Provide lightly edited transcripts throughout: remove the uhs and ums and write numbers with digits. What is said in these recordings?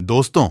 दोस्तों,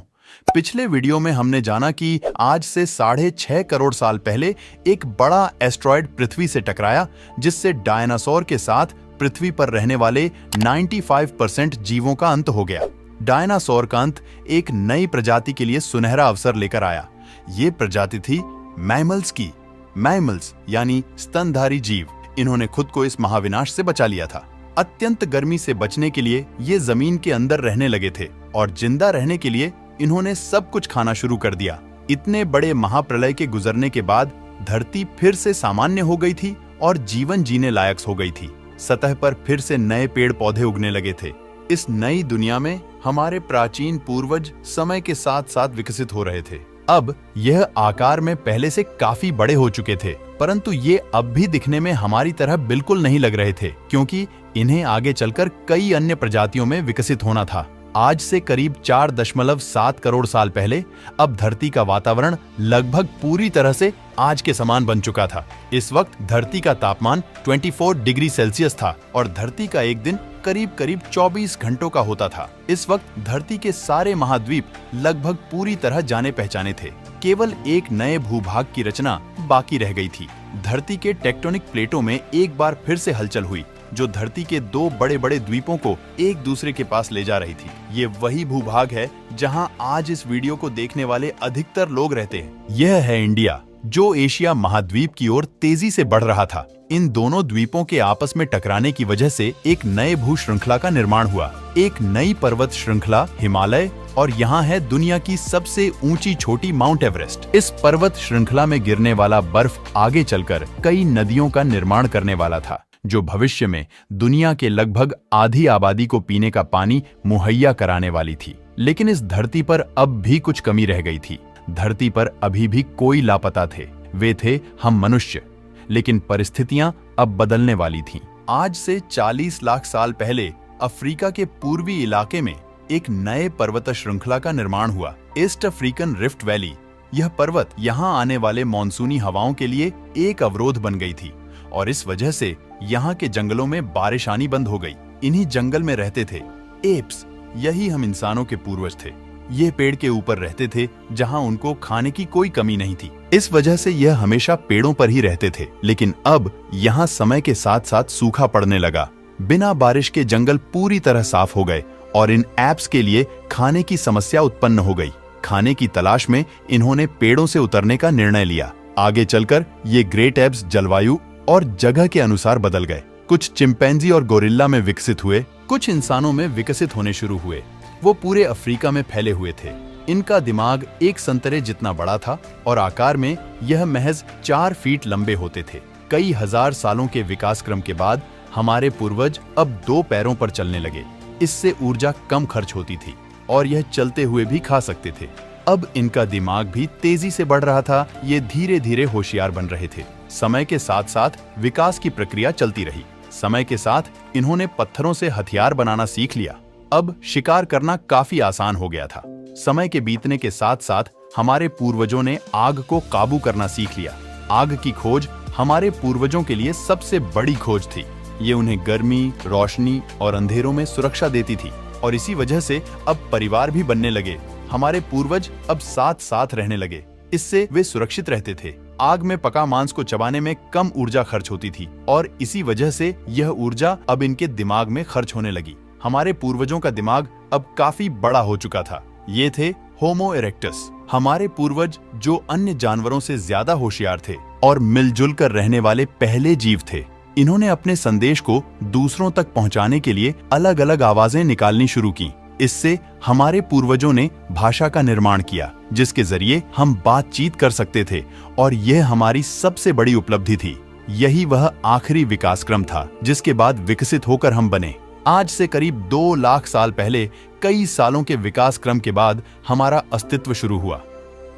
पिछले वीडियो में हमने जाना कि आज से 6.5 करोड़ साल पहले एक बड़ा एस्ट्रॉयड पृथ्वी से टकराया, जिससे डायनासोर के साथ पृथ्वी पर रहने वाले 95% जीवों का अंत हो गया। डायनासोर का अंत एक नई प्रजाति के लिए सुनहरा अवसर लेकर आया। ये प्रजाति थी मैमल्स की। मैमल्स यानी स्तनधारी जीव। इन्होंने खुद को इस महाविनाश से बचा लिया था। अत्यंत गर्मी से बचने के लिए ये जमीन के अंदर रहने लगे थे और जिंदा रहने के लिए इन्होंने सब कुछ खाना शुरू कर दिया। इतने बड़े महाप्रलय के गुजरने के बाद धरती फिर से सामान्य हो गई थी और जीवन जीने लायक हो गई थी। सतह पर फिर से नए पेड़ पौधे उगने लगे थे। इस नई दुनिया में हमारे प्राचीन पूर्वज समय के साथ साथ विकसित हो रहे थे। अब यह आकार में पहले से काफी बड़े हो चुके थे, परंतु ये अब भी दिखने में हमारी तरह बिल्कुल नहीं लग रहे थे, क्योंकि इन्हें आगे चलकर कई अन्य प्रजातियों में विकसित होना था। आज से करीब 4.7 करोड़ साल पहले अब धरती का वातावरण लगभग पूरी तरह से आज के समान बन चुका था। इस वक्त धरती का तापमान 24 डिग्री सेल्सियस था और धरती का एक दिन करीब 24 घंटों का होता था। इस वक्त धरती के सारे महाद्वीप लगभग पूरी तरह जाने पहचाने थे। केवल एक नए भूभाग की रचना बाकी रह गई थी। धरती के टेक्टोनिक प्लेटों में एक बार फिर से हलचल हुई, जो धरती के दो बड़े बड़े द्वीपों को एक दूसरे के पास ले जा रही थी। ये वही भूभाग है जहां आज इस वीडियो को देखने वाले अधिकतर लोग रहते हैं। यह है इंडिया, जो एशिया महाद्वीप की ओर तेजी से बढ़ रहा था। इन दोनों द्वीपों के आपस में टकराने की वजह से एक नए भू श्रृंखला का निर्माण हुआ। एक नई पर्वत श्रृंखला हिमालय, और यहाँ है दुनिया की सबसे ऊंची छोटी माउंट एवरेस्ट। इस पर्वत श्रृंखला में गिरने वाला बर्फ आगे चलकर कई नदियों का निर्माण करने वाला था, जो भविष्य में दुनिया के लगभग आधी आबादी को पीने का पानी मुहैया कराने वाली थी। लेकिन इस धरती पर अब भी कुछ कमी रह गई थी। धरती पर अभी भी कोई लापता थे। वे थे हम मनुष्य। लेकिन परिस्थितियां अब बदलने वाली थीं। आज से 40 लाख साल पहले अफ्रीका के पूर्वी इलाके में एक नए पर्वत श्रृंखला का निर्माण हुआ, ईस्ट अफ्रीकन रिफ्ट वैली। यह पर्वत यहाँ आने वाले मॉनसूनी हवाओं के लिए एक अवरोध बन गई थी और इस वजह से यहाँ के जंगलों में बारिश आनी बंद हो गई। इन्हीं जंगल में रहते थे एप्स। यही हम इंसानों के पूर्वज थे। ये पेड़ के ऊपर रहते थे जहाँ उनको खाने की कोई कमी नहीं थी। इस वजह से यह हमेशा पेड़ों पर ही रहते थे। लेकिन अब यहाँ समय के साथ साथ सूखा पड़ने लगा। बिना बारिश के जंगल पूरी तरह साफ हो गए और इन एप्स के लिए खाने की समस्या उत्पन्न हो गई। खाने की तलाश में इन्होंने पेड़ों से उतरने का निर्णय लिया। आगे चलकर ये ग्रेट एप्स जलवायु और जगह के अनुसार बदल गए। कुछ चिंपैंजी और गोरिल्ला में विकसित हुए, कुछ इंसानों में विकसित होने शुरू हुए। वो पूरे अफ्रीका में फैले हुए थे। इनका दिमाग एक संतरे जितना बड़ा था और आकार में यह महज 4 फीट लंबे होते थे। कई हजार सालों के विकास क्रम के बाद हमारे पूर्वज अब 2 पैरों पर चलने लगे। इससे ऊर्जा कम खर्च होती थी और यह चलते हुए भी खा सकते थे। अब इनका दिमाग भी तेजी से बढ़ रहा था। ये धीरे धीरे होशियार बन रहे थे। समय के साथ साथ विकास की प्रक्रिया चलती रही। समय के साथ इन्होंने पत्थरों से हथियार बनाना सीख लिया। अब शिकार करना काफी आसान हो गया था। समय के बीतने के साथ साथ हमारे पूर्वजों ने आग को काबू करना सीख लिया। आग की खोज हमारे पूर्वजों के लिए सबसे बड़ी खोज थी। ये उन्हें गर्मी, रोशनी और अंधेरों में सुरक्षा देती थी और इसी वजह से अब परिवार भी बनने लगे। हमारे पूर्वज अब साथ साथ रहने लगे। इससे वे सुरक्षित रहते थे। आग में पका मांस को चबाने में कम ऊर्जा खर्च होती थी और इसी वजह से यह ऊर्जा अब इनके दिमाग में खर्च होने लगी। हमारे पूर्वजों का दिमाग अब काफी बड़ा हो चुका था। ये थे होमो इरेक्टस, हमारे पूर्वज जो अन्य जानवरों से ज्यादा होशियार थे और मिलजुल कर रहने वाले पहले जीव थे। इन्होंने अपने संदेश को दूसरों तक पहुंचाने के लिए अलग अलग आवाजें निकालनी शुरू की। इससे हमारे पूर्वजों ने भाषा का निर्माण किया, जिसके जरिए हम बातचीत कर सकते थे और यह हमारी सबसे बड़ी उपलब्धि थी। यही वह आखिरी विकास क्रम था जिसके बाद विकसित होकर हम बने। आज से करीब 2 लाख साल पहले कई सालों के विकास क्रम के बाद हमारा अस्तित्व शुरू हुआ।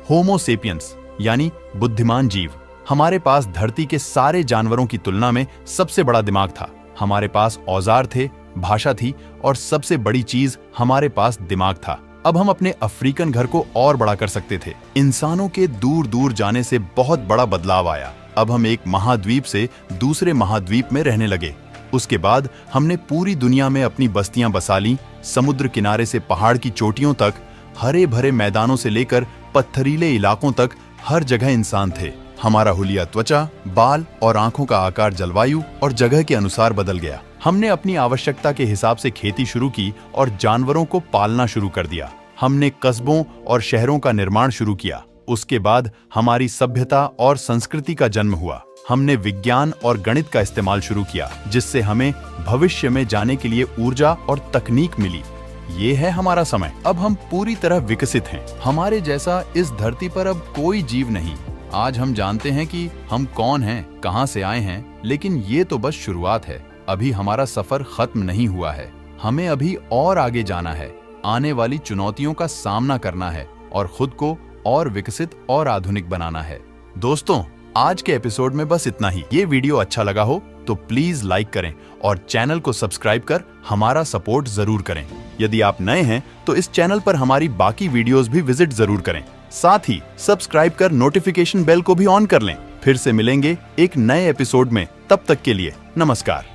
होमो सेपियंस यानी बुद्धिमान जीव। हमारे पास धरती के सारे जानवरों की तुलना में सबसे बड़ा दिमाग था। हमारे पास औजार थे, भाषा थी और सबसे बड़ी चीज हमारे पास दिमाग था। अब हम अपने अफ्रीकन घर को और बड़ा कर सकते थे। इंसानों के दूर दूर जाने से बहुत बड़ा बदलाव आया। अब हम एक महाद्वीप से दूसरे महाद्वीप में रहने लगे। उसके बाद हमने पूरी दुनिया में अपनी बस्तियां बसा ली। समुद्र किनारे से पहाड़ की चोटियों तक हरे भरे मैदानों से लेकर पत्थरीले इलाकों तक हर जगह इंसान थे। हमारा हुलिया त्वचा, बाल और आंखों का आकार जलवायु और जगह के अनुसार बदल गया। हमने अपनी आवश्यकता के हिसाब से खेती शुरू की और जानवरों को पालना शुरू कर दिया। हमने कस्बों और शहरों का निर्माण शुरू किया। उसके बाद हमारी सभ्यता और संस्कृति का जन्म हुआ। हमने विज्ञान और गणित का इस्तेमाल शुरू किया, जिससे हमें भविष्य में जाने के लिए ऊर्जा और तकनीक मिली। ये है हमारा समय। अब हम पूरी तरह विकसित हैं। हमारे जैसा इस धरती पर अब कोई जीव नहीं। आज हम जानते हैं कि हम कौन हैं, कहां से आए हैं, लेकिन ये तो बस शुरुआत है। अभी हमारा सफर खत्म नहीं हुआ है। हमें अभी और आगे जाना है, आने वाली चुनौतियों का सामना करना है और खुद को और विकसित और आधुनिक बनाना है। दोस्तों, आज के एपिसोड में बस इतना ही। ये वीडियो अच्छा लगा हो तो प्लीज लाइक करें और चैनल को सब्सक्राइब कर हमारा सपोर्ट जरूर करें। यदि आप नए हैं तो इस चैनल पर हमारी बाकी वीडियोस भी विजिट जरूर करें। साथ ही सब्सक्राइब कर नोटिफिकेशन बेल को भी ऑन कर लें। फिर से मिलेंगे एक नए एपिसोड में। तब तक के लिए नमस्कार।